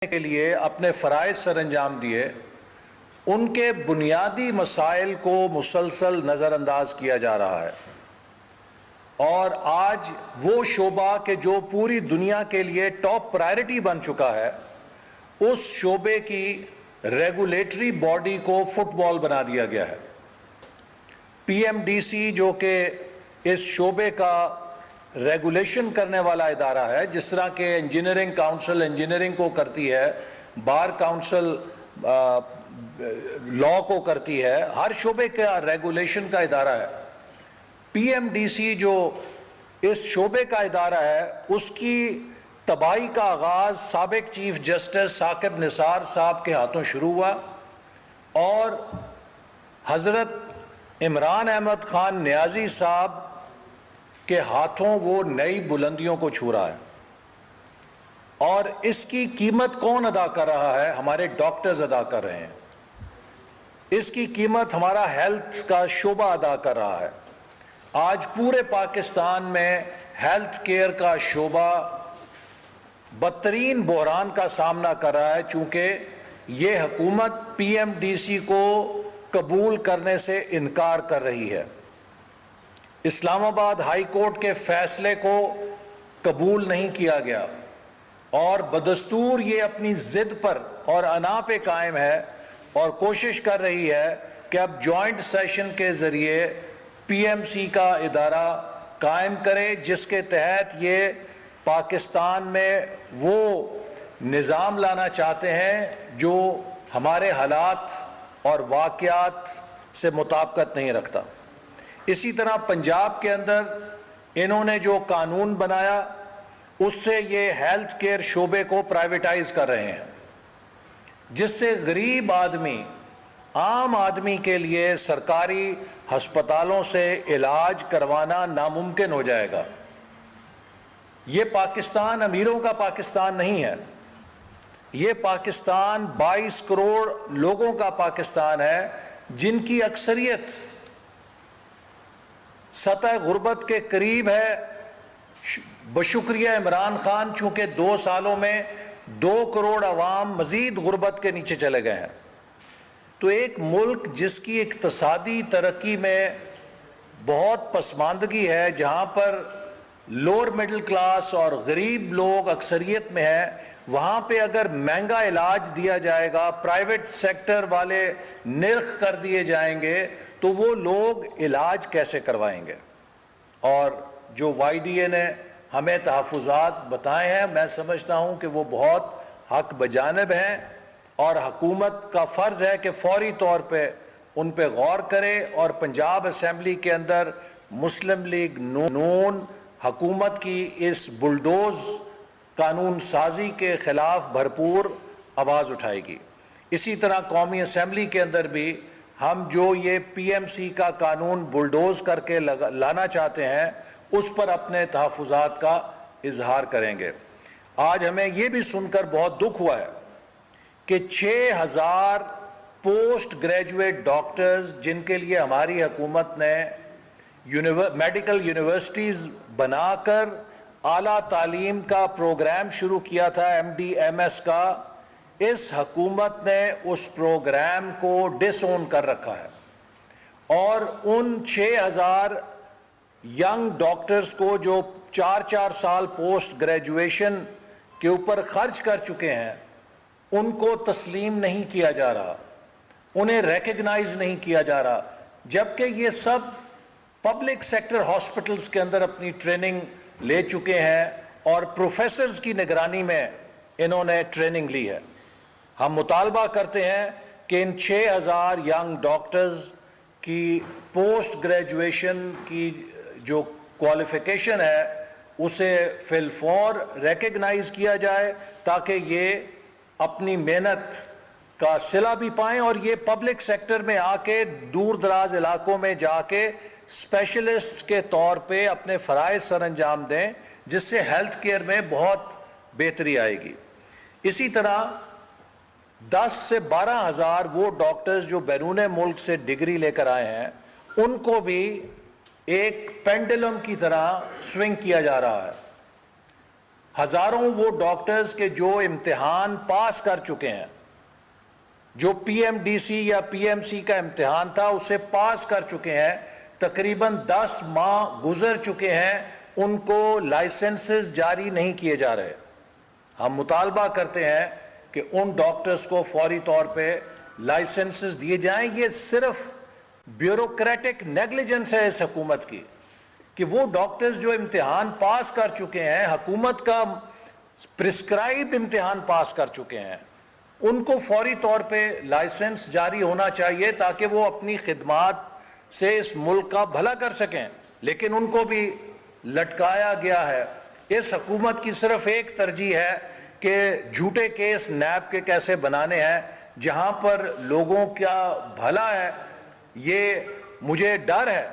کے لیے اپنے فرائض سر انجام دیے، ان کے بنیادی مسائل کو مسلسل نظر انداز کیا جا رہا ہے۔ اور آج وہ شعبہ کہ جو پوری دنیا کے لیے ٹاپ پرائرٹی بن چکا ہے، اس شعبے کی ریگولیٹری باڈی کو فٹ بال بنا دیا گیا ہے۔ پی ایم ڈی سی جو کہ اس شعبے کا ریگولیشن کرنے والا ادارہ ہے، جس طرح کہ انجینئرنگ کاؤنسل انجینئرنگ کو کرتی ہے، بار کاؤنسل لاء کو کرتی ہے، ہر شعبے کا ریگولیشن کا ادارہ ہے۔ پی ایم ڈی سی جو اس شعبے کا ادارہ ہے، اس کی تباہی کا آغاز سابق چیف جسٹس ثاقب نثار صاحب کے ہاتھوں شروع ہوا اور حضرت عمران احمد خان نیازی صاحب کے ہاتھوں وہ نئی بلندیوں کو چھو رہا ہے۔ اور اس کی قیمت کون ادا کر رہا ہے؟ ہمارے ڈاکٹرز ادا کر رہے ہیں۔ اس کی قیمت ہمارا ہیلتھ کا شعبہ ادا کر رہا ہے۔ آج پورے پاکستان میں ہیلتھ کیئر کا شعبہ بدترین بحران کا سامنا کر رہا ہے، چونکہ یہ حکومت پی ایم ڈی سی کو قبول کرنے سے انکار کر رہی ہے۔ اسلام آباد ہائی کورٹ کے فیصلے کو قبول نہیں کیا گیا اور بدستور یہ اپنی ضد پر اور انا پہ قائم ہے اور کوشش کر رہی ہے کہ اب جوائنٹ سیشن کے ذریعے پی ایم سی کا ادارہ قائم کرے، جس کے تحت یہ پاکستان میں وہ نظام لانا چاہتے ہیں جو ہمارے حالات اور واقعات سے مطابقت نہیں رکھتا۔ اسی طرح پنجاب کے اندر انہوں نے جو قانون بنایا، اس سے یہ ہیلتھ کیئر شعبے کو پرائیویٹائز کر رہے ہیں، جس سے غریب آدمی، عام آدمی کے لیے سرکاری ہسپتالوں سے علاج کروانا ناممکن ہو جائے گا۔ یہ پاکستان امیروں کا پاکستان نہیں ہے، یہ پاکستان 22 کروڑ لوگوں کا پاکستان ہے، جن کی اکثریت سطح غربت کے قریب ہے، بشکریہ عمران خان، چونکہ 2 سالوں میں 2 کروڑ عوام مزید غربت کے نیچے چلے گئے ہیں۔ تو ایک ملک جس کی اقتصادی ترقی میں بہت پسماندگی ہے، جہاں پر لوور مڈل کلاس اور غریب لوگ اکثریت میں ہیں، وہاں پہ اگر مہنگا علاج دیا جائے گا، پرائیویٹ سیکٹر والے نرخ کر دیے جائیں گے، تو وہ لوگ علاج کیسے کروائیں گے؟ اور جو وائی ڈی اے نے ہمیں تحفظات بتائے ہیں، میں سمجھتا ہوں کہ وہ بہت حق بجانب ہیں اور حکومت کا فرض ہے کہ فوری طور پہ ان پہ غور کرے اور پنجاب اسمبلی کے اندر مسلم لیگ نون حکومت کی اس بلڈوز قانون سازی کے خلاف بھرپور آواز اٹھائے گی۔ اسی طرح قومی اسمبلی کے اندر بھی ہم جو یہ پی ایم سی کا قانون بلڈوز کر کے لانا چاہتے ہیں، اس پر اپنے تحفظات کا اظہار کریں گے۔ آج ہمیں یہ بھی سن کر بہت دکھ ہوا ہے کہ 6000 پوسٹ گریجویٹ ڈاکٹرز، جن کے لیے ہماری حکومت نے میڈیکل یونیورسٹیز بنا کر اعلیٰ تعلیم کا پروگرام شروع کیا تھا، ایم ڈی ایم ایس کا، اس حکومت نے اس پروگرام کو ڈس اون کر رکھا ہے اور ان 6000 ینگ ڈاکٹرز کو جو 4 سال پوسٹ گریجویشن کے اوپر خرچ کر چکے ہیں، ان کو تسلیم نہیں کیا جا رہا، انہیں ریکگنائز نہیں کیا جا رہا، جبکہ یہ سب پبلک سیکٹر ہاسپٹلز کے اندر اپنی ٹریننگ لے چکے ہیں اور پروفیسرز کی نگرانی میں انہوں نے ٹریننگ لی ہے۔ ہم مطالبہ کرتے ہیں کہ ان 6000 ینگ ڈاکٹرز کی پوسٹ گریجویشن کی جو کوالیفیکیشن ہے، اسے فی الفور ریکگنائز کیا جائے تاکہ یہ اپنی محنت کا صلہ بھی پائیں اور یہ پبلک سیکٹر میں آ کے دور دراز علاقوں میں جا کے اسپیشلسٹ کے طور پہ اپنے فرائض سر انجام دیں، جس سے ہیلتھ کیئر میں بہت بہتری آئے گی۔ اسی طرح 10 سے 12 ہزار وہ ڈاکٹرز جو بیرون ملک سے ڈگری لے کر آئے ہیں، ان کو بھی ایک پینڈلم کی طرح سوئنگ کیا جا رہا ہے۔ ہزاروں وہ ڈاکٹرز کے جو امتحان پاس کر چکے ہیں، جو پی ایم ڈی سی یا پی ایم سی کا امتحان تھا اسے پاس کر چکے ہیں، تقریباً 10 ماہ گزر چکے ہیں، ان کو لائسنسز جاری نہیں کیے جا رہے۔ ہم مطالبہ کرتے ہیں کہ ان ڈاکٹرز کو فوری طور پہ لائسنسز دیے جائیں۔ یہ صرف بیوروکریٹک نیگلیجنس ہے اس حکومت کی کہ وہ ڈاکٹرز جو امتحان پاس کر چکے ہیں، حکومت کا پرسکرائب امتحان پاس کر چکے ہیں، ان کو فوری طور پہ لائسنس جاری ہونا چاہیے تاکہ وہ اپنی خدمات سے اس ملک کا بھلا کر سکیں، لیکن ان کو بھی لٹکایا گیا ہے۔ اس حکومت کی صرف ایک ترجیح ہے کہ جھوٹے کیس نیب کے کیسے بنانے ہیں، جہاں پر لوگوں کا بھلا ہے۔ یہ مجھے ڈر ہے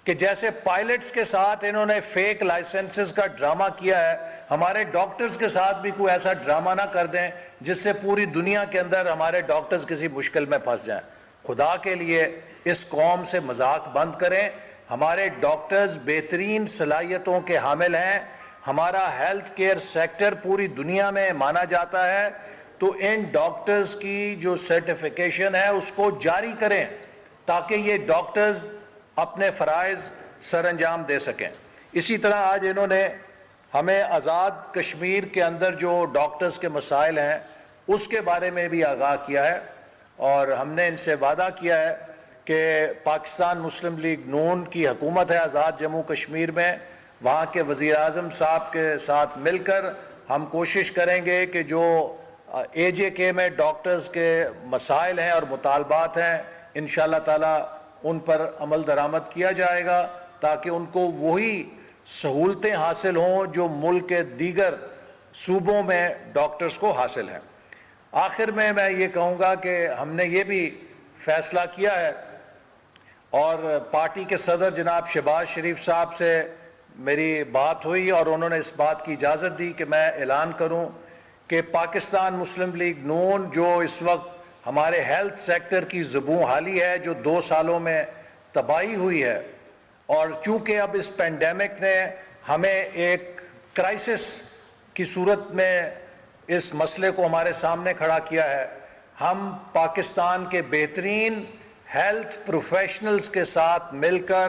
کہ جیسے پائلٹس کے ساتھ انہوں نے فیک لائسنسز کا ڈرامہ کیا ہے، ہمارے ڈاکٹرز کے ساتھ بھی کوئی ایسا ڈرامہ نہ کر دیں جس سے پوری دنیا کے اندر ہمارے ڈاکٹرز کسی مشکل میں پھنس جائیں۔ خدا کے لیے اس قوم سے مذاق بند کریں۔ ہمارے ڈاکٹرز بہترین صلاحیتوں کے حامل ہیں، ہمارا ہیلتھ کیئر سیکٹر پوری دنیا میں مانا جاتا ہے، تو ان ڈاکٹرز کی جو سرٹیفیکیشن ہے اس کو جاری کریں تاکہ یہ ڈاکٹرز اپنے فرائض سر انجام دے سکیں۔ اسی طرح آج انہوں نے ہمیں آزاد کشمیر کے اندر جو ڈاکٹرز کے مسائل ہیں اس کے بارے میں بھی آگاہ کیا ہے، اور ہم نے ان سے وعدہ کیا ہے کہ پاکستان مسلم لیگ نون کی حکومت ہے آزاد جموں کشمیر میں، وہاں کے وزیر اعظم صاحب کے ساتھ مل کر ہم کوشش کریں گے کہ جو اے جے کے میں ڈاکٹرز کے مسائل ہیں اور مطالبات ہیں، انشاءاللہ تعالی ان پر عمل درآمد کیا جائے گا تاکہ ان کو وہی سہولتیں حاصل ہوں جو ملک کے دیگر صوبوں میں ڈاکٹرز کو حاصل ہیں۔ آخر میں یہ کہوں گا کہ ہم نے یہ بھی فیصلہ کیا ہے، اور پارٹی کے صدر جناب شہباز شریف صاحب سے میری بات ہوئی اور انہوں نے اس بات کی اجازت دی کہ میں اعلان کروں کہ پاکستان مسلم لیگ نون جو اس وقت ہمارے ہیلتھ سیکٹر کی زبوں حالی ہے، جو 2 سالوں میں تباہی ہوئی ہے، اور چونکہ اب اس پینڈیمک نے ہمیں ایک کرائسس کی صورت میں اس مسئلے کو ہمارے سامنے کھڑا کیا ہے، ہم پاکستان کے بہترین ہیلتھ پروفیشنلز کے ساتھ مل کر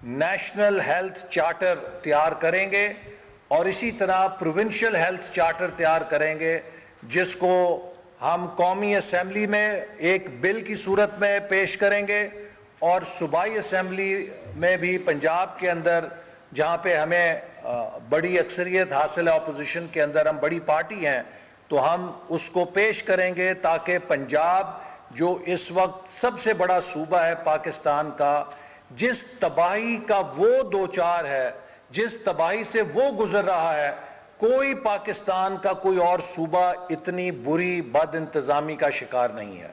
نیشنل ہیلتھ چارٹر تیار کریں گے، اور اسی طرح پروونشل ہیلتھ چارٹر تیار کریں گے جس کو ہم قومی اسمبلی میں ایک بل کی صورت میں پیش کریں گے، اور صوبائی اسمبلی میں بھی پنجاب کے اندر جہاں پہ ہمیں بڑی اکثریت حاصل ہے، اپوزیشن کے اندر ہم بڑی پارٹی ہیں، تو ہم اس کو پیش کریں گے تاکہ پنجاب جو اس وقت سب سے بڑا صوبہ ہے پاکستان کا، جس تباہی کا وہ دوچار ہے، جس تباہی سے وہ گزر رہا ہے، کوئی پاکستان کا کوئی اور صوبہ اتنی بری بد انتظامی کا شکار نہیں ہے۔